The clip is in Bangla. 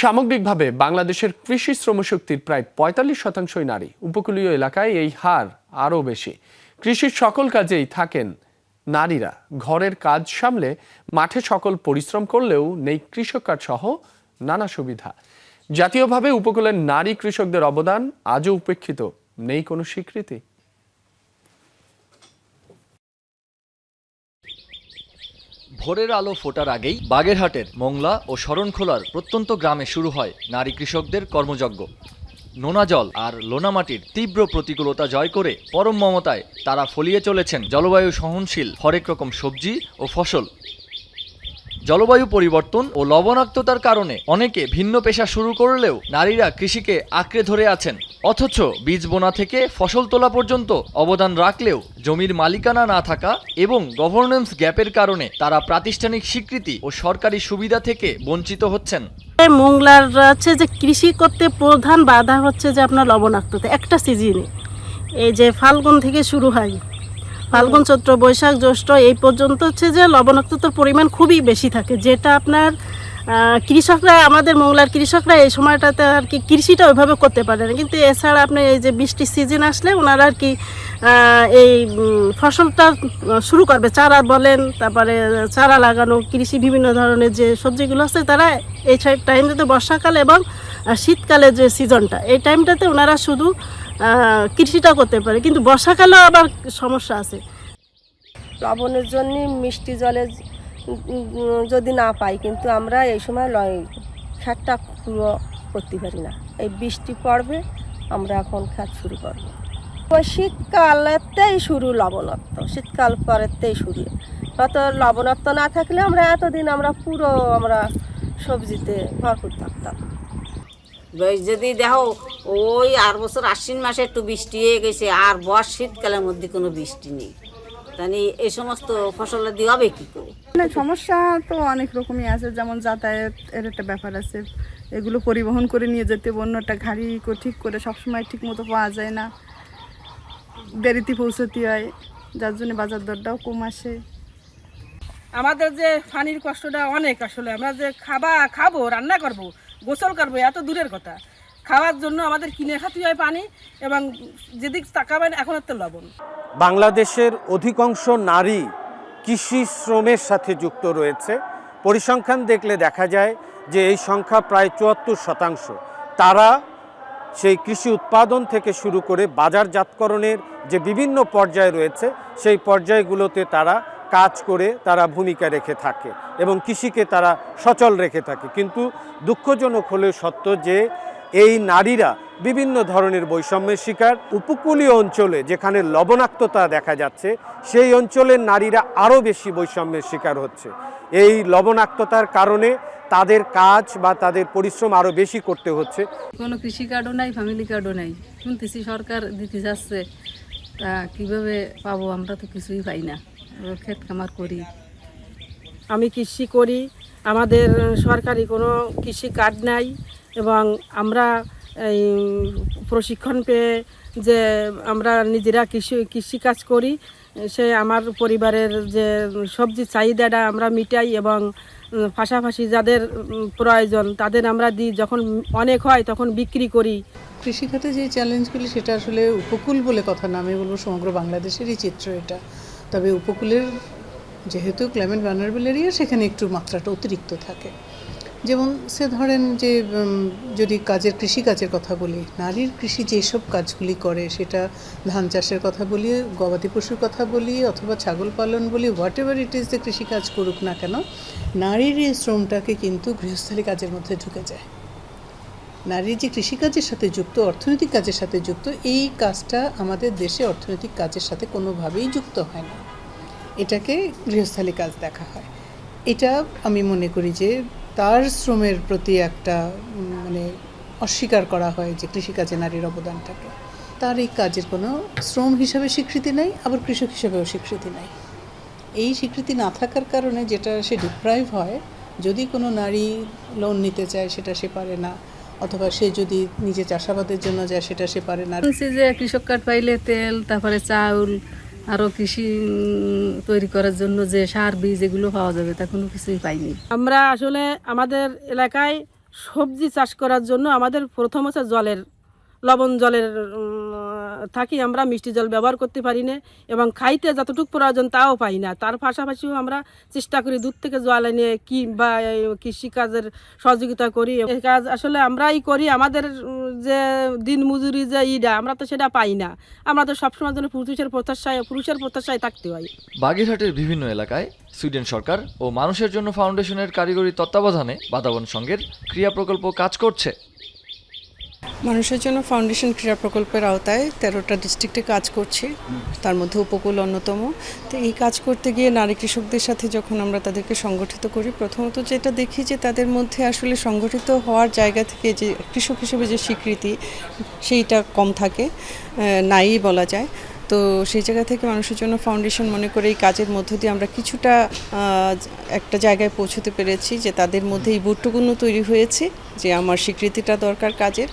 সামগ্রিকভাবে বাংলাদেশের কৃষি শ্রমশক্তির প্রায় ৪৫% নারী। উপকূলীয় এলাকায় এই হার আরও বেশি। কৃষির সকল কাজেই থাকেন নারীরা। ঘরের কাজ সামলে মাঠে সকল পরিশ্রম করলেও নেই কৃষক কার্ড সহ নানা সুবিধা। জাতীয়ভাবে উপকূলের নারী কৃষকদের অবদান আজও উপেক্ষিত, নেই কোনো স্বীকৃতি। ভোরের আলো ফোটার আগেই বাগেরহাটের মোংলা ও শরণখোলার প্রত্যন্ত গ্রামে শুরু হয় নারী কৃষকদের কর্মযজ্ঞ। নোনা জল আর লোনা মাটির তীব্র প্রতিকূলতা জয় করে পরম মমতায় তারা ফলিয়ে চলেছেন জলবায়ু সহনশীল হরেক রকম সবজি ও ফসল। জলবায়ু পরিবর্তন ও লবণাক্ততার কারণে অনেকে ভিন্ন পেশা শুরু করলেও নারীরা কৃষিকে আঁকড়ে ধরে আছেন। অথচ বীজ বোনা থেকে ফসল তোলা পর্যন্ত অবদান রাখলেও জমির মালিকানা না থাকা এবং গভর্নেন্স গ্যাপের কারণে তারা প্রাতিষ্ঠানিক স্বীকৃতি ও সরকারি সুবিধা থেকে বঞ্চিত হচ্ছেন। মোংলার আছে যে কৃষি করতে প্রধান বাধা হচ্ছে যে আপনার লবণাক্ততা। একটা সিজনে এই যে ফাল্গুন থেকে শুরু হয়, ফাল্গুন চৈত্র বৈশাখ জ্যৈষ্ঠ এই পর্যন্ত হচ্ছে যে লবণাক্ততার পরিমাণ খুবই বেশি থাকে, যেটা আপনার কৃষকরা, আমাদের মোংলার কৃষকরা এই সময়টাতে আর কি কৃষিটা ওইভাবে করতে পারে না। কিন্তু এছাড়া আপনি এই যে বৃষ্টির সিজন আসলে ওনারা আর কি এই ফসলটা শুরু করবে, চারা বলেন, তারপরে চারা লাগানো, কৃষি বিভিন্ন ধরনের যে সবজিগুলো আছে তারা এই টাইমটাতে বর্ষাকাল এবং শীতকালে যে সিজনটা এই টাইমটাতে ওনারা শুধু কৃষিটা করতে পারে। কিন্তু বর্ষাকালেও আবার সমস্যা আছে। লবণের জন্য মিষ্টি জলে যদি না পাই, কিন্তু আমরা এই সময় খাতটা পুরো করতে পারি না। এই বৃষ্টি পড়বে, আমরা এখন খাত শুরু করবো। ওই শীতকালেতেই শুরু লবণাক্ত, শীতকাল পরেতেই শুরু। অত লবণাক্ত না থাকলে আমরা এতদিন আমরা সবজিতে ভরপুর থাকতাম। যদি দেখো ওই আর বছর আশ্বিন মাসে একটু বৃষ্টি হয়ে গেছে, আর শীতকালের মধ্যে কোনো বৃষ্টি নেই, তাহলে এই সমস্ত ফসল দিয়ে হবে কী করে? সমস্যা তো অনেক রকমই আছে, যেমন যাতায়াত এর একটা ব্যাপার আছে, এগুলো পরিবহন করে নিয়ে যেতে অন্যটা গাড়ি ঠিক করে সবসময় ঠিক মতো পাওয়া যায় না, দেরিতে পৌঁছতে হয়, যার জন্য বাজার দরটাও কম আসে। আমাদের যে পানির কষ্টটা অনেক, আসলে আমরা যে খাবো, রান্না করব, গোসল করবো, এত দূরের কথা। খাওয়ার জন্য আমাদের কিনে খাতে হয় পানি, এবং যেদিক তাকাবেন এখন তো লবণ। বাংলাদেশের অধিকাংশ নারী কৃষি শ্রমের সাথে যুক্ত রয়েছে। পরিসংখ্যান দেখলে দেখা যায় যে এই সংখ্যা প্রায় ৭৪%। তারা সেই কৃষি উৎপাদন থেকে শুরু করে বাজারজাতকরণের যে বিভিন্ন পর্যায় রয়েছে সেই পর্যায়গুলোতে তারা কাজ করে তারা ভূমিকা রেখে থাকে এবং কৃষিকে তারা সচল রেখে থাকে। কিন্তু দুঃখজনক হলেও সত্য যে এই নারীরা বিভিন্ন ধরনের বৈষম্যের শিকার। উপকূলীয় অঞ্চলে যেখানে লবণাক্ততা দেখা যাচ্ছে সেই অঞ্চলের নারীরা আরও বেশি বৈষম্যের শিকার হচ্ছে। এই লবণাক্ততার কারণে তাদের কাজ বা তাদের পরিশ্রম আরও বেশি করতে হচ্ছে। কোনো কৃষি কার্ডও নাই, ফ্যামিলি কার্ডও নাই, শুনতেছি সরকার দিতে যাচ্ছে, তা কীভাবে পাবো? আমরা তো কিছুই পাই না, ক্ষেত খামার করি। আমি কৃষি করি, আমাদের সরকারি কোনো কৃষি কার্ড নাই, এবং আমরা এই প্রশিক্ষণ পেয়ে যে আমরা নিজেরা কৃষিকাজ করি, সে আমার পরিবারের যে সবজি চাহিদাটা আমরা মিটাই, এবং পাশাপাশি যাদের প্রয়োজন তাদের আমরা দিই, যখন অনেক হয় তখন বিক্রি করি। কৃষিখাতে যে চ্যালেঞ্জগুলি সেটা আসলে উপকূল বলে কথা না, আমি বলবো সমগ্র বাংলাদেশেরই চিত্র এটা। তবে উপকূলের যেহেতু ক্লাইমেট ভালনারেবল এরিয়া, সেখানে একটু মাত্রাটা অতিরিক্ত থাকে। যেমন সে ধরেন যে যদি কৃষিকাজের কথা বলি, নারীর কৃষি যেসব কাজগুলি করে, সেটা ধান চাষের কথা বলি, গবাদি পশুর কথা বলি, অথবা ছাগল পালন বলি, হোয়াট এভার ইট ইজ যে কৃষিকাজ করুক না কেন, নারীর এই শ্রমটাকে কিন্তু গৃহস্থালী কাজের মধ্যে ঢুকে যায়। নারীর যে কৃষিকাজের সাথে যুক্ত, অর্থনৈতিক কাজের সাথে যুক্ত, এই কাজটা আমাদের দেশে অর্থনৈতিক কাজের সাথে কোনোভাবেই যুক্ত হয় না, এটাকে গৃহস্থালী কাজ দেখা হয়। এটা আমি মনে করি যে তার শ্রমের প্রতি একটা অস্বীকার করা হয় যে কৃষিকাজে নারীর অবদানটাকে। তার এই কাজের কোনো শ্রম হিসাবে স্বীকৃতি নেই, আবার কৃষক হিসাবেও স্বীকৃতি নেই। এই স্বীকৃতি না থাকার কারণে যেটা সে ডিপ্রাইভ হয়, যদি কোনো নারী লোন নিতে চায় সেটা সে পারে না, অথবা সে যদি নিজে চাষাবাদের জন্য যায় সেটা সে পারে না। যে কৃষক কার্ড পাইলে তেল, তারপরে চাউল, আরও কৃষি তৈরি করার জন্য যে সার বীজ এগুলো পাওয়া যাবে, তা কোনো কিছুই পাইনি। আমরা আসলে আমাদের এলাকায় সবজি চাষ করার জন্য আমাদের প্রথম হচ্ছে জলের লবণ জলের থাকি আমরা মিষ্টি জল ব্যবহার করতে পারি না এবং খাইতে যতটুকু প্রয়োজন তাও পাই না। তার পাশাপাশিও আমরা চেষ্টা করি দূর থেকে জল এনে কি বা কৃষিকাজের সহযোগিতা করি। এই কাজ আসলে আমরাই করি, আমাদের যে দিন মজুরি যে ইটা আমরা তো সেটা পাই না। আমরা তো সবসময় জন্য পুরুষের প্রত্যাশায় থাকতে হয়। বাগেরহাটের বিভিন্ন এলাকায় সুইডেন সরকার ও মানুষের জন্য ফাউন্ডেশনের কারিগরি তত্ত্বাবধানে বাতাবন সংঘের ক্রিয়া প্রকল্প কাজ করছে। মানুষের জন্য ফাউন্ডেশন ক্রীড়া প্রকল্পের আওতায় 13টা ডিস্ট্রিক্টে কাজ করছি, তার মধ্যে উপকূল অন্যতম। তো এই কাজ করতে গিয়ে নারী কৃষকদের সাথে যখন আমরা তাদেরকে সংগঠিত করি, প্রথমত যেটা দেখি যে তাদের মধ্যে আসলে সংগঠিত হওয়ার জায়গা থেকে যে কৃষক হিসেবে যে স্বীকৃতি সেইটা কম থাকে, নাই বলা যায়। তো সেই জায়গা থেকে মানুষের জন্য ফাউন্ডেশন মনে করে এই কাজের মধ্য দিয়ে আমরা কিছুটা একটা জায়গায় পৌঁছতে পেরেছি যে তাদের মধ্যে এই বোধটুকুনো তৈরি হয়েছে যে আমার স্বীকৃতিটা দরকার কাজের।